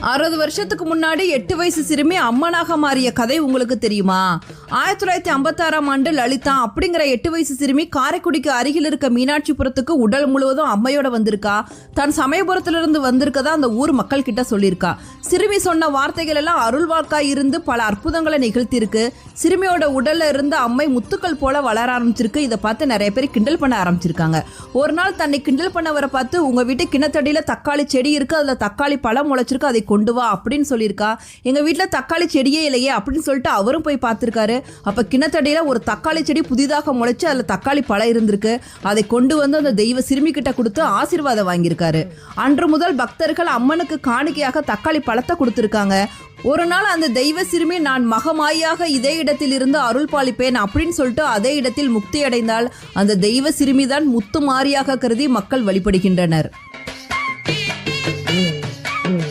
60 வருஷத்துக்கு முன்னாடி 8 வயசு சிறுமி அம்மனாக மாறிய கதை உங்களுக்கு தெரியுமா? 1956ஆம் ஆண்டு லலிதா அப்படிங்கிற 8 வயசு சிறுமி காரைக்குடிக்கு அருகில் இருக்க மீனாட்சிபுரத்துக்கு உடல் முழுவதும் அம்மையோட வந்திருக்கா. தான் சமயபுரத்திலிருந்து வந்திருக்கதா அந்த ஊர் மக்கள் கிட்ட சொல்லியிருக்கா. சிறுமி சொன்ன வார்த்தைகள் எல்லாம் அருள் வாக்காய் இருந்து பல அற்புதங்களை நிகழ்த்தியிருக்கு. சிறுமியோட உடல்ல இருந்து அம்மை முத்துக்கள் போல வளர ஆரம்பிச்சிருக்கு. இதை பார்த்து நிறைய பேர் கிண்டல் பண்ண ஆரம்பிச்சிருக்காங்க. ஒரு நாள் தன்னை கிண்டல் பண்ணவரை பார்த்து, உங்க வீட்டு கிணத்தடியில தக்காளி செடி இருக்கு, அதுல தக்காளி பழம் முளைச்சிருக்கு, அதை கொண்டு வா அப்படின்னு சொல்லியிருக்கா. எங்க வீட்டுல தக்காளி செடியே இல்லையே அப்படின்னு சொல்லிட்டு அவரும் போய் பார்த்திருக்காரு. அப்ப கிணத்தடியில ஒரு தக்காளி செடி புதிதாக முளைச்சு அதுல தக்காளி பழம் இருந்திருக்கு. அதை கொண்டு வந்து அந்த தெய்வ சிறுமி கிட்ட கொடுத்து ஆசீர்வாதம் வாங்கியிருக்காரு. அன்று முதல் பக்தர்கள் அம்மனுக்கு காணிக்கையாக தக்காளி பழத்தை கொடுத்திருக்காங்க. ஒரு நாள் அந்த தெய்வ சிறுமி, நான் மகமாயாக இதே இடத்தில் இருந்து அருள் பாலிப்பேன் அப்படின்னு சொல்லிட்டு அதே இடத்தில் முக்தி அடைந்தால் அந்த தெய்வ சிறுமிதான் முத்து மாரியாக கருதி மக்கள் வழிபடுகின்றனர்.